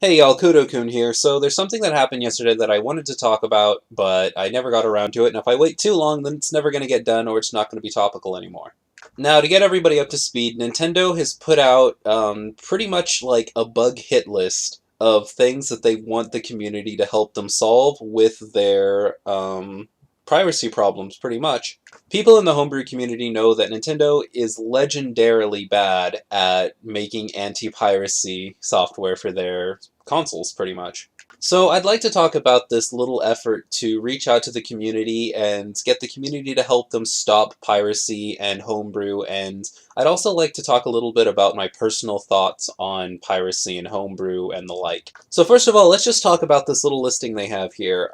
Hey y'all, Kudo-kun here. So there's something that happened yesterday that I wanted to talk about, but I never got around to it, and if I wait too long, then it's never going to get done or it's not going to be topical anymore. Now, to get everybody up to speed, Nintendo has put out pretty much like a bug hit list of things that they want the community to help them solve with their piracy problems, pretty much. People in the homebrew community know that Nintendo is legendarily bad at making anti-piracy software for their consoles, pretty much. So I'd like to talk about this little effort to reach out to the community and get the community to help them stop piracy and homebrew, and I'd also like to talk a little bit about my personal thoughts on piracy and homebrew and the like. So first of all, let's just talk about this little listing they have here.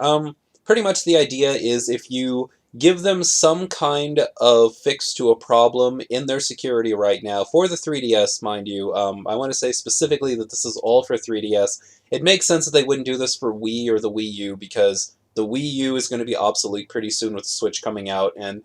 Pretty much the idea is if you give them some kind of fix to a problem in their security right now, for the 3DS, mind you. I want to say specifically that this is all for 3DS. It makes sense that they wouldn't do this for Wii or the Wii U because the Wii U is going to be obsolete pretty soon with the Switch coming out, and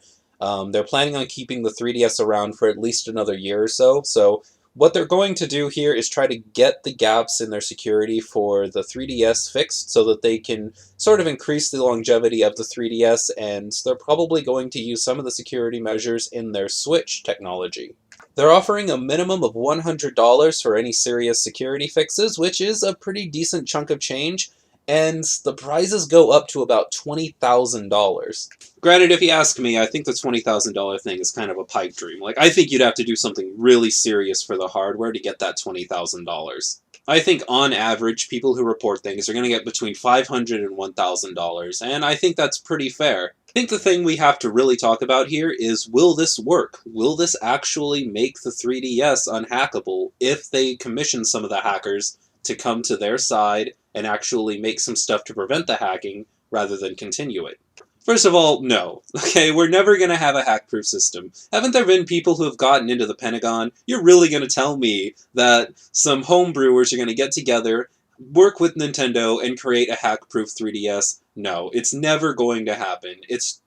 they're planning on keeping the 3DS around for at least another year or so. So what they're going to do here is try to get the gaps in their security for the 3DS fixed so that they can sort of increase the longevity of the 3DS, and they're probably going to use some of the security measures in their Switch technology. They're offering a minimum of $100 for any serious security fixes, which is a pretty decent chunk of change, and the prizes go up to about $20,000. Granted, if you ask me, I think the $20,000 thing is kind of a pipe dream. Like, I think you'd have to do something really serious for the hardware to get that $20,000. I think on average, people who report things are going to get between $500 and $1,000, and I think that's pretty fair. I think the thing we have to really talk about here is, will this work? Will this actually make the 3DS unhackable if they commission some of the hackers to come to their side and actually make some stuff to prevent the hacking rather than continue it? First of all, no. Okay, we're never going to have a hack-proof system. Haven't there been people who have gotten into the Pentagon? You're really going to tell me that some homebrewers are going to get together, work with Nintendo, and create a hack-proof 3DS? No, it's never going to happen. It's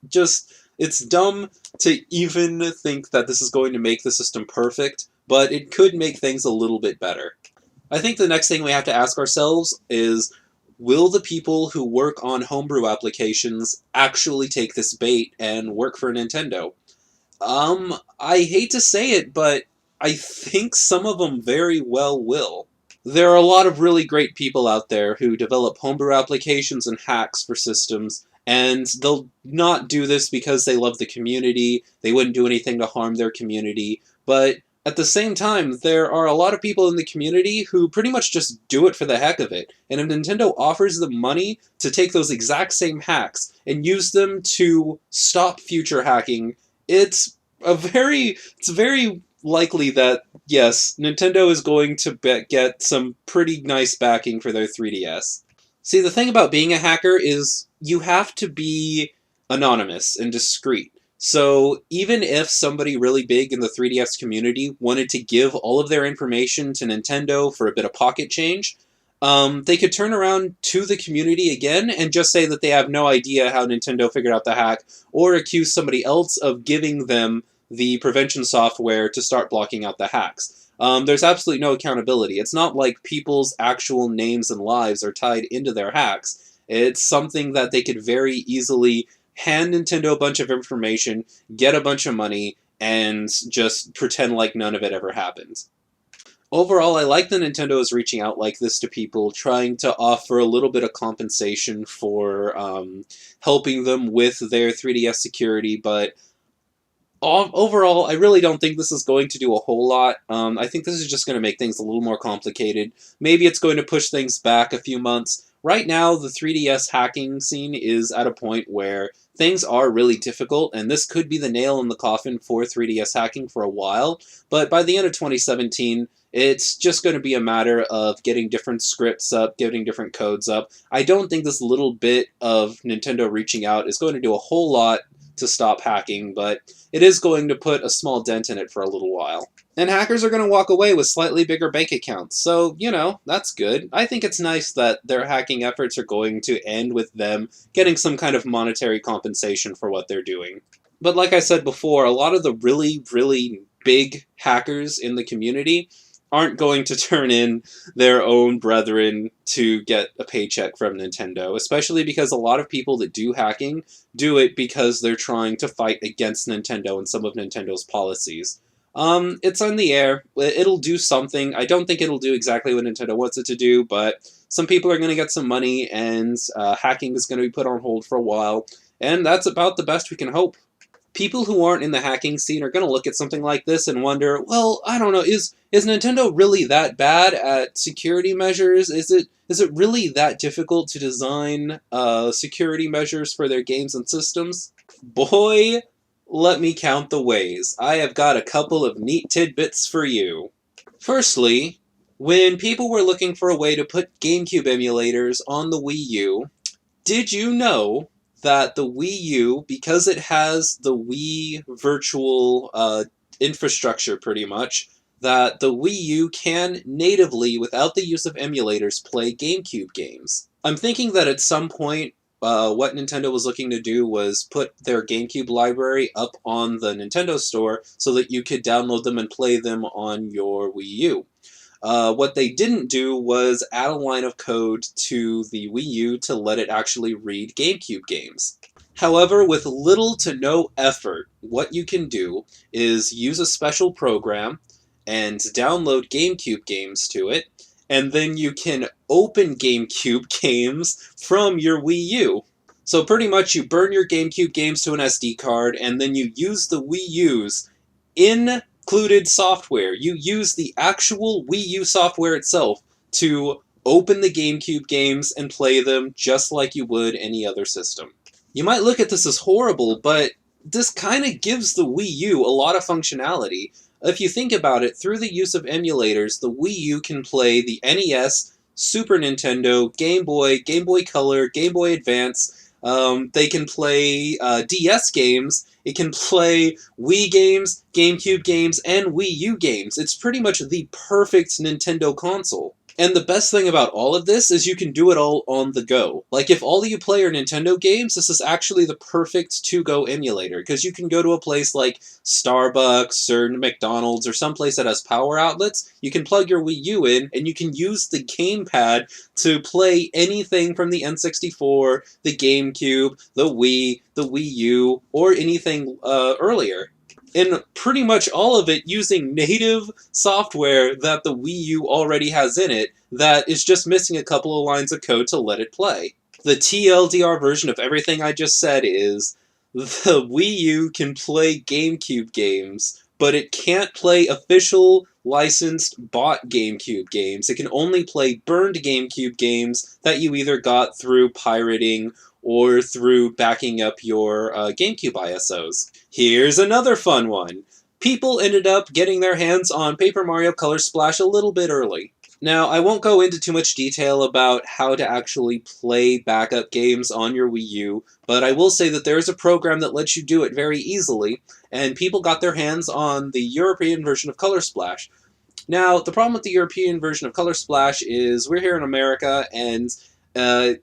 dumb to even think that this is going to make the system perfect, but it could make things a little bit better. I think the next thing we have to ask ourselves is, will the people who work on homebrew applications actually take this bait and work for Nintendo? I hate to say it, but I think some of them very well will. There are a lot of really great people out there who develop homebrew applications and hacks for systems, and they'll not do this because they love the community, they wouldn't do anything to harm their community, but at the same time, there are a lot of people in the community who pretty much just do it for the heck of it, and if Nintendo offers them money to take those exact same hacks and use them to stop future hacking, it's very likely that, yes, Nintendo is going to get some pretty nice backing for their 3DS. See, the thing about being a hacker is you have to be anonymous and discreet. So even if somebody really big in the 3DS community wanted to give all of their information to Nintendo for a bit of pocket change, they could turn around to the community again and just say that they have no idea how Nintendo figured out the hack, or accuse somebody else of giving them the prevention software to start blocking out the hacks. There's absolutely no accountability. It's not like people's actual names and lives are tied into their hacks. It's something that they could very easily hand Nintendo a bunch of information, get a bunch of money, and just pretend like none of it ever happened. Overall, I like that Nintendo is reaching out like this to people, trying to offer a little bit of compensation for helping them with their 3DS security, but overall, I really don't think this is going to do a whole lot. I think this is just going to make things a little more complicated. Maybe it's going to push things back a few months. Right now, the 3DS hacking scene is at a point where things are really difficult, and this could be the nail in the coffin for 3DS hacking for a while, but by the end of 2017, it's just going to be a matter of getting different scripts up, getting different codes up. I don't think this little bit of Nintendo reaching out is going to do a whole lot to stop hacking, but it is going to put a small dent in it for a little while. And hackers are going to walk away with slightly bigger bank accounts, so, you know, that's good. I think it's nice that their hacking efforts are going to end with them getting some kind of monetary compensation for what they're doing. But like I said before, a lot of the really, really big hackers in the community aren't going to turn in their own brethren to get a paycheck from Nintendo, especially because a lot of people that do hacking do it because they're trying to fight against Nintendo and some of Nintendo's policies. It's on the air. It'll do something. I don't think it'll do exactly what Nintendo wants it to do, but some people are going to get some money, and hacking is going to be put on hold for a while, and that's about the best we can hope. People who aren't in the hacking scene are going to look at something like this and wonder, well, I don't know, is Nintendo really that bad at security measures? Is it really that difficult to design security measures for their games and systems? Boy, let me count the ways. I have got a couple of neat tidbits for you. Firstly, when people were looking for a way to put GameCube emulators on the Wii U, did you know that the Wii U, because it has the Wii virtual infrastructure pretty much, that the Wii U can natively, without the use of emulators, play GameCube games? I'm thinking that at some point, what Nintendo was looking to do was put their GameCube library up on the Nintendo Store so that you could download them and play them on your Wii U. What they didn't do was add a line of code to the Wii U to let it actually read GameCube games. However, with little to no effort, what you can do is use a special program and download GameCube games to it, and then you can open GameCube games from your Wii U. So pretty much you burn your GameCube games to an SD card, and then you use the Wii U's included software. You use the actual Wii U software itself to open the GameCube games and play them just like you would any other system. You might look at this as horrible, but this kind of gives the Wii U a lot of functionality. If you think about it, through the use of emulators, the Wii U can play the NES, Super Nintendo, Game Boy Color, Game Boy Advance. They can play DS games. It can play Wii games, GameCube games, and Wii U games. It's pretty much the perfect Nintendo console. And the best thing about all of this is you can do it all on the go. Like, if all you play are Nintendo games, this is actually the perfect to-go emulator, because you can go to a place like Starbucks or McDonald's or someplace that has power outlets, you can plug your Wii U in, and you can use the gamepad to play anything from the N64, the GameCube, the Wii U, or anything earlier. And pretty much all of it using native software that the Wii U already has in it that is just missing a couple of lines of code to let it play. The TLDR version of everything I just said is the Wii U can play GameCube games, but it can't play official licensed bought GameCube games. It can only play burned GameCube games that you either got through pirating or through backing up your GameCube ISOs. Here's another fun one. People ended up getting their hands on Paper Mario Color Splash a little bit early. Now, I won't go into too much detail about how to actually play backup games on your Wii U, but I will say that there is a program that lets you do it very easily, and people got their hands on the European version of Color Splash. Now, the problem with the European version of Color Splash is we're here in America, and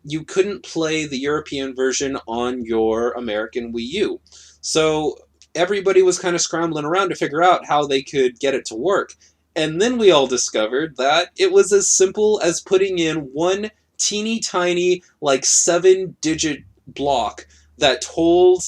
you couldn't play the European version on your American Wii U. So everybody was kind of scrambling around to figure out how they could get it to work. And then we all discovered that it was as simple as putting in one teeny tiny, like 7-digit block that told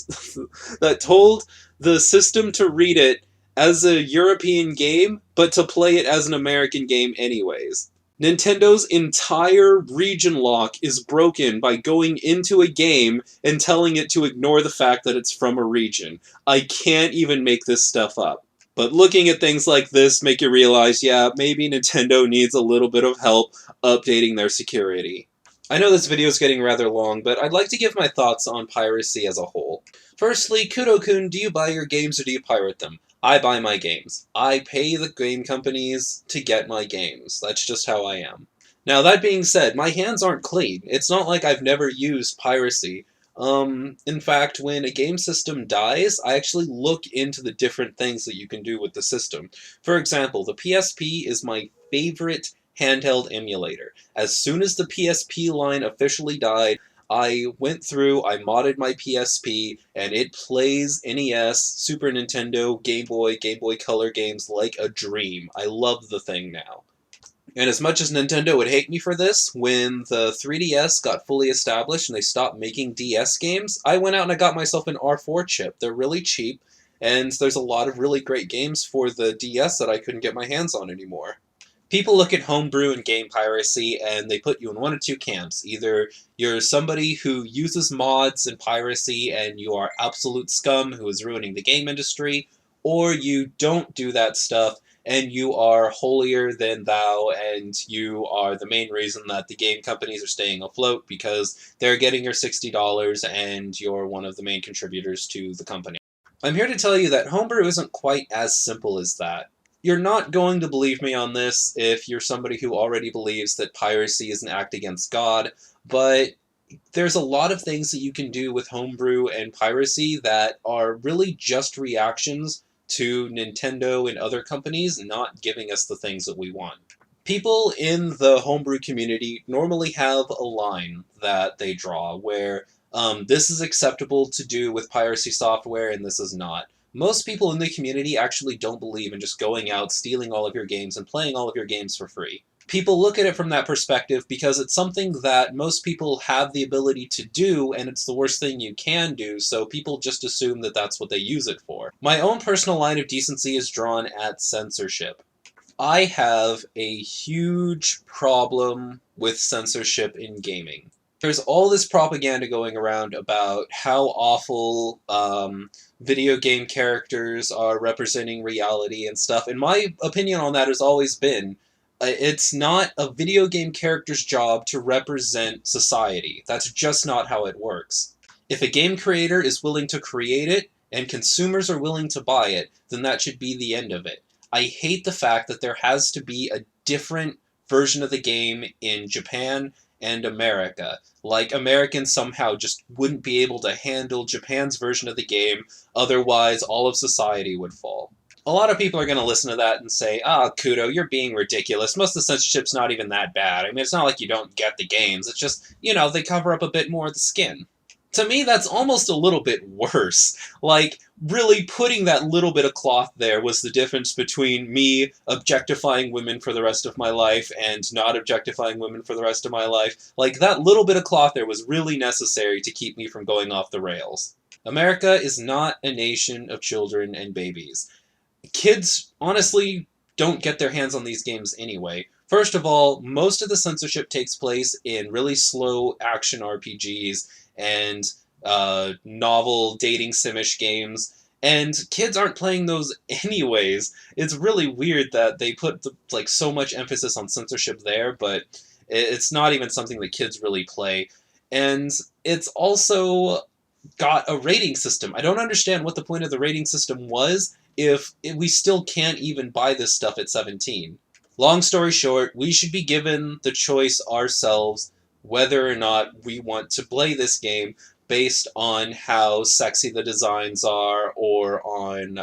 the system to read it as a European game, but to play it as an American game anyways. Nintendo's entire region lock is broken by going into a game and telling it to ignore the fact that it's from a region. I can't even make this stuff up. But looking at things like this make you realize, yeah, maybe Nintendo needs a little bit of help updating their security. I know this video is getting rather long, but I'd like to give my thoughts on piracy as a whole. Firstly, Kudo-kun, do you buy your games or do you pirate them? I buy my games. I pay the game companies to get my games. That's just how I am. Now, that being said, my hands aren't clean. It's not like I've never used piracy. In fact, when a game system dies, I actually look into the different things that you can do with the system. For example, the PSP is my favorite handheld emulator. As soon as the PSP line officially died, I went through, I modded my PSP, and it plays NES, Super Nintendo, Game Boy Color games like a dream. I love the thing now. And as much as Nintendo would hate me for this, when the 3DS got fully established and they stopped making DS games, I went out and I got myself an R4 chip. They're really cheap, and there's a lot of really great games for the DS that I couldn't get my hands on anymore. People look at Homebrew and game piracy and they put you in one of two camps. Either you're somebody who uses mods and piracy and you are absolute scum who is ruining the game industry, or you don't do that stuff and you are holier than thou and you are the main reason that the game companies are staying afloat because they're getting your $60 and you're one of the main contributors to the company. I'm here to tell you that Homebrew isn't quite as simple as that. You're not going to believe me on this if you're somebody who already believes that piracy is an act against God, but there's a lot of things that you can do with Homebrew and piracy that are really just reactions to Nintendo and other companies not giving us the things that we want. People in the Homebrew community normally have a line that they draw where this is acceptable to do with piracy software and this is not. Most people in the community actually don't believe in just going out, stealing all of your games, and playing all of your games for free. People look at it from that perspective because it's something that most people have the ability to do, and it's the worst thing you can do, so people just assume that that's what they use it for. My own personal line of decency is drawn at censorship. I have a huge problem with censorship in gaming. There's all this propaganda going around about how awful video game characters are representing reality and stuff, and my opinion on that has always been, it's not a video game character's job to represent society. That's just not how it works. If a game creator is willing to create it, and consumers are willing to buy it, then that should be the end of it. I hate the fact that there has to be a different version of the game in Japan and America. Like, Americans somehow just wouldn't be able to handle Japan's version of the game, otherwise all of society would fall. A lot of people are going to listen to that and say, Kudo, you're being ridiculous. Most of the censorship's not even that bad. I mean, it's not like you don't get the games. It's just, they cover up a bit more of the skin. To me, that's almost a little bit worse. Like, really putting that little bit of cloth there was the difference between me objectifying women for the rest of my life and not objectifying women for the rest of my life. Like, that little bit of cloth there was really necessary to keep me from going off the rails. America is not a nation of children and babies. Kids, honestly, don't get their hands on these games anyway. First of all, most of the censorship takes place in really slow action RPGs and novel dating simish games, and kids aren't playing those anyways. It's really weird that they put so much emphasis on censorship there, but it's not even something that kids really play. And it's also got a rating system. I don't understand what the point of the rating system was if we still can't even buy this stuff at 17. Long story short, we should be given the choice ourselves whether or not we want to play this game based on how sexy the designs are or on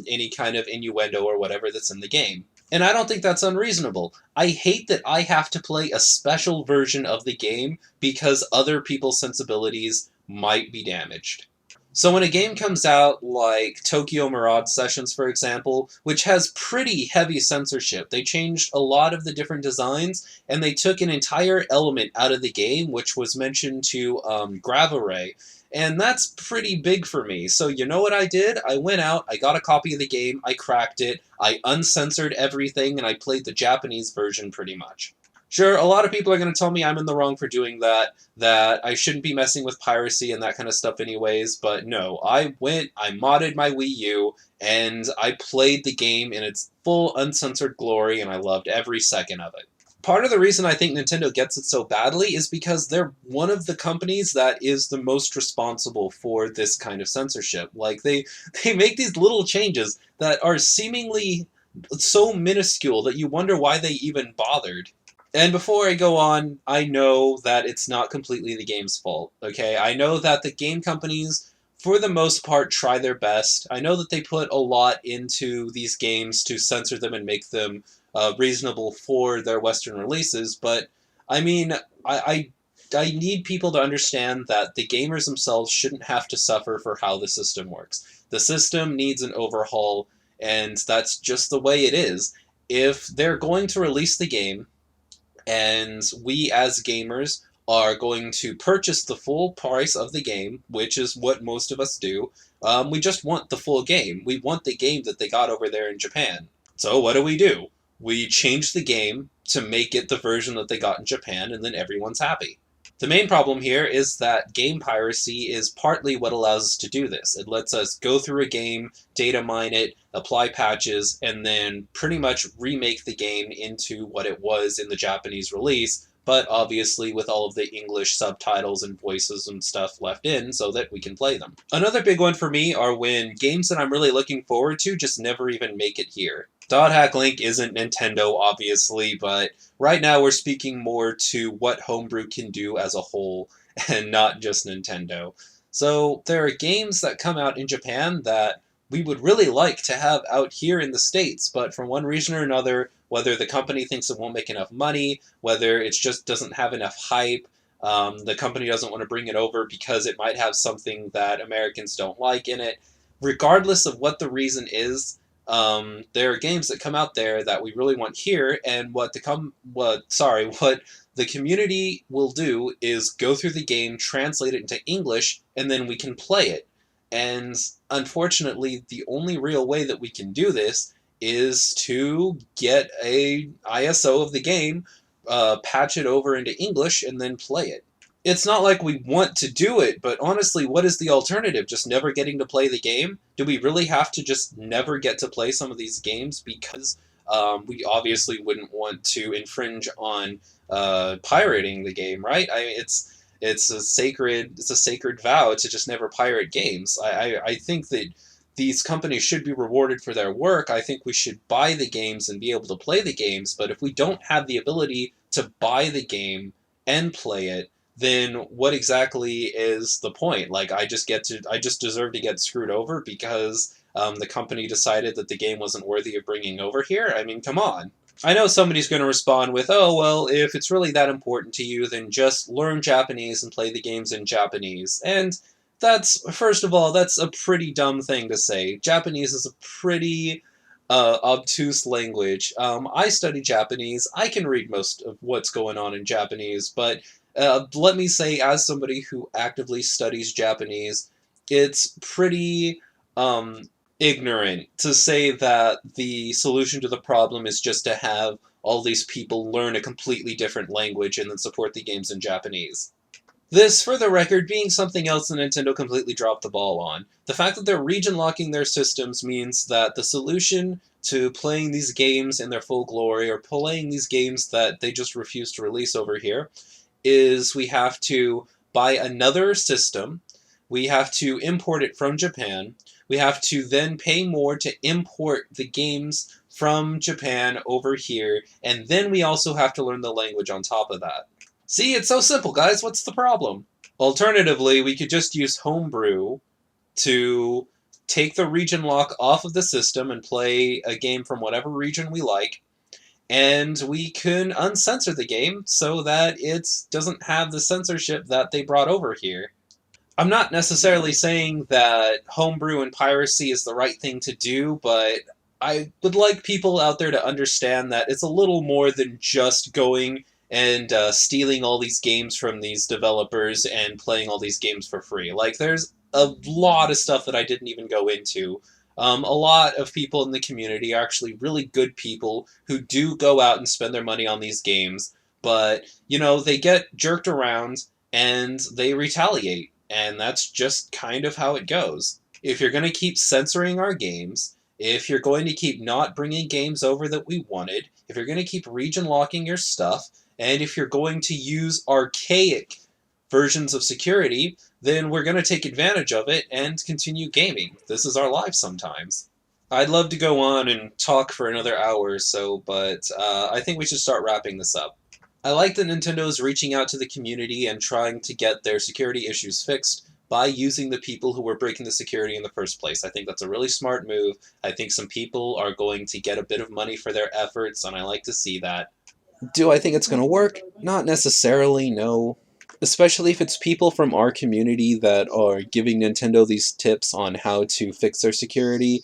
any kind of innuendo or whatever that's in the game. And I don't think that's unreasonable. I hate that I have to play a special version of the game because other people's sensibilities might be damaged. So when a game comes out, like Tokyo Mirage Sessions, for example, which has pretty heavy censorship, they changed a lot of the different designs, and they took an entire element out of the game, which was mentioned to Grav-Array, and that's pretty big for me. So you know what I did? I went out, I got a copy of the game, I cracked it, I uncensored everything, and I played the Japanese version pretty much. Sure, a lot of people are going to tell me I'm in the wrong for doing that I shouldn't be messing with piracy and that kind of stuff anyways, but no, I modded my Wii U, and I played the game in its full uncensored glory, and I loved every second of it. Part of the reason I think Nintendo gets it so badly is because they're one of the companies that is the most responsible for this kind of censorship. Like, they make these little changes that are seemingly so minuscule that you wonder why they even bothered. And before I go on, I know that it's not completely the game's fault, okay? I know that the game companies, for the most part, try their best. I know that they put a lot into these games to censor them and make them reasonable for their Western releases, but, I mean, I need people to understand that the gamers themselves shouldn't have to suffer for how the system works. The system needs an overhaul, and that's just the way it is. If they're going to release the game, and we as gamers are going to purchase the full price of the game, which is what most of us do. We just want the full game. We want the game that they got over there in Japan. So what do? We change the game to make it the version that they got in Japan, and then everyone's happy. The main problem here is that game piracy is partly what allows us to do this. It lets us go through a game, data mine it, apply patches, and then pretty much remake the game into what it was in the Japanese release, but obviously with all of the English subtitles and voices and stuff left in so that we can play them. Another big one for me are when games that I'm really looking forward to just never even make it here. Dot Hack Link isn't Nintendo, obviously, but right now we're speaking more to what Homebrew can do as a whole, and not just Nintendo. So there are games that come out in Japan that we would really like to have out here in the States, but for one reason or another, whether the company thinks it won't make enough money, whether it just doesn't have enough hype, the company doesn't want to bring it over because it might have something that Americans don't like in it. Regardless of what the reason is, there are games that come out there that we really want here, and what the community will do is go through the game, translate it into English, and then we can play it. And unfortunately, the only real way that we can do this is to get a ISO of the game, patch it over into English, and then play it. It's not like we want to do it, but honestly, what is the alternative? Just never getting to play the game? Do we really have to just never get to play some of these games because we obviously wouldn't want to infringe on pirating the game, right? It's a sacred vow to just never pirate games. I think that these companies should be rewarded for their work. I think we should buy the games and be able to play the games, but if we don't have the ability to buy the game and play it, then what exactly is the point? Like, I just deserve to get screwed over because the company decided that the game wasn't worthy of bringing over here? I mean, come on. I know somebody's going to respond with, oh, well, if it's really that important to you, then just learn Japanese and play the games in Japanese. And first of all, that's a pretty dumb thing to say. Japanese is a pretty obtuse language. I study Japanese. I can read most of what's going on in Japanese, but let me say, as somebody who actively studies Japanese, it's pretty ignorant to say that the solution to the problem is just to have all these people learn a completely different language and then support the games in Japanese. This, for the record, being something else that Nintendo completely dropped the ball on. The fact that they're region locking their systems means that the solution to playing these games in their full glory, or playing these games that they just refuse to release over here, is we have to buy another system, we have to import it from Japan, we have to then pay more to import the games from Japan over here, and then we also have to learn the language on top of that. See, it's so simple, guys. What's the problem? Alternatively, we could just use Homebrew to take the region lock off of the system and play a game from whatever region we like, and we can uncensor the game so that it doesn't have the censorship that they brought over here. I'm not necessarily saying that Homebrew and Piracy is the right thing to do, but I would like people out there to understand that it's a little more than just going and stealing all these games from these developers and playing all these games for free. Like, there's a lot of stuff that I didn't even go into. A lot of people in the community are actually really good people who do go out and spend their money on these games, but, they get jerked around and they retaliate, and that's just kind of how it goes. If you're going to keep censoring our games, if you're going to keep not bringing games over that we wanted, if you're going to keep region locking your stuff, and if you're going to use archaic versions of security, then we're going to take advantage of it and continue gaming. This is our life sometimes. I'd love to go on and talk for another hour or so, but I think we should start wrapping this up. I like that Nintendo is reaching out to the community and trying to get their security issues fixed by using the people who were breaking the security in the first place. I think that's a really smart move. I think some people are going to get a bit of money for their efforts, and I like to see that. Do I think it's going to work? Not necessarily, no. especially if it's people from our community that are giving Nintendo these tips on how to fix their security.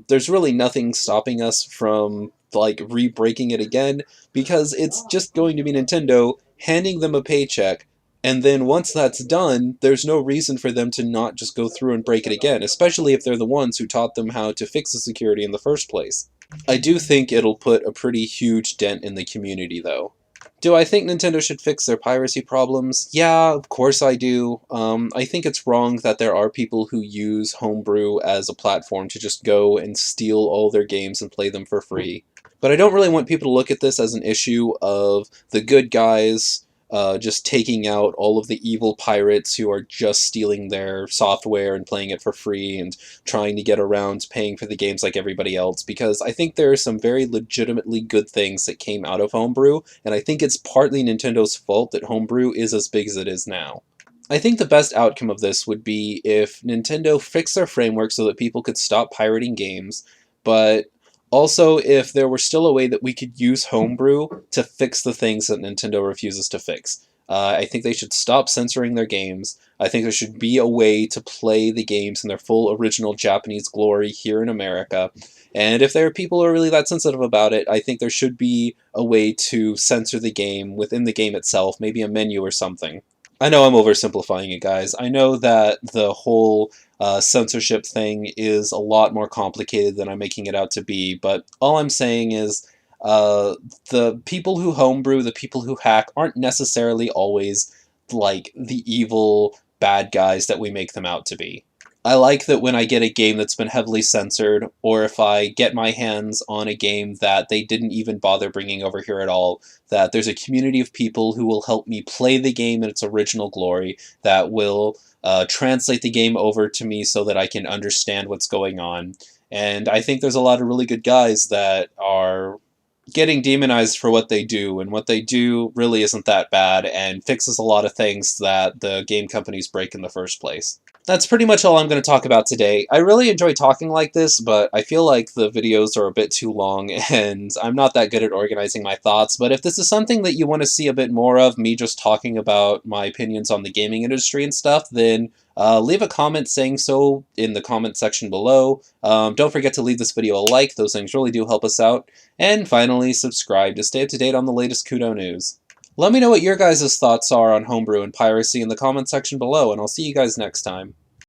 There's really nothing stopping us from like re-breaking it again, because it's just going to be Nintendo handing them a paycheck, and then once that's done, there's no reason for them to not just go through and break it again, especially if they're the ones who taught them how to fix the security in the first place. I do think it'll put a pretty huge dent in the community, though. Do I think Nintendo should fix their piracy problems? Yeah, of course I do. I think it's wrong that there are people who use Homebrew as a platform to just go and steal all their games and play them for free. But I don't really want people to look at this as an issue of the good guys just taking out all of the evil pirates who are just stealing their software and playing it for free and trying to get around paying for the games like everybody else, because I think there are some very legitimately good things that came out of Homebrew, and I think it's partly Nintendo's fault that Homebrew is as big as it is now. I think the best outcome of this would be if Nintendo fixed their framework so that people could stop pirating games, but also if there were still a way that we could use Homebrew to fix the things that Nintendo refuses to fix. I think they should stop censoring their games. I think there should be a way to play the games in their full original Japanese glory here in America. And if there are people who are really that sensitive about it, I think there should be a way to censor the game within the game itself, maybe a menu or something. I know I'm oversimplifying it, guys. I know that the whole censorship thing is a lot more complicated than I'm making it out to be, but all I'm saying is the people who homebrew, the people who hack, aren't necessarily always like the evil bad guys that we make them out to be. I like that when I get a game that's been heavily censored, or if I get my hands on a game that they didn't even bother bringing over here at all, that there's a community of people who will help me play the game in its original glory, that will translate the game over to me so that I can understand what's going on. And I think there's a lot of really good guys that are getting demonized for what they do, and what they do really isn't that bad and fixes a lot of things that the game companies break in the first place. That's pretty much all I'm going to talk about today. I really enjoy talking like this, but I feel like the videos are a bit too long, and I'm not that good at organizing my thoughts, but if this is something that you want to see a bit more of, me just talking about my opinions on the gaming industry and stuff, then leave a comment saying so in the comment section below. Don't forget to leave this video a like, those things really do help us out. And finally, subscribe to stay up to date on the latest Kudous news. Let me know what your guys' thoughts are on Homebrew and Piracy in the comment section below, and I'll see you guys next time.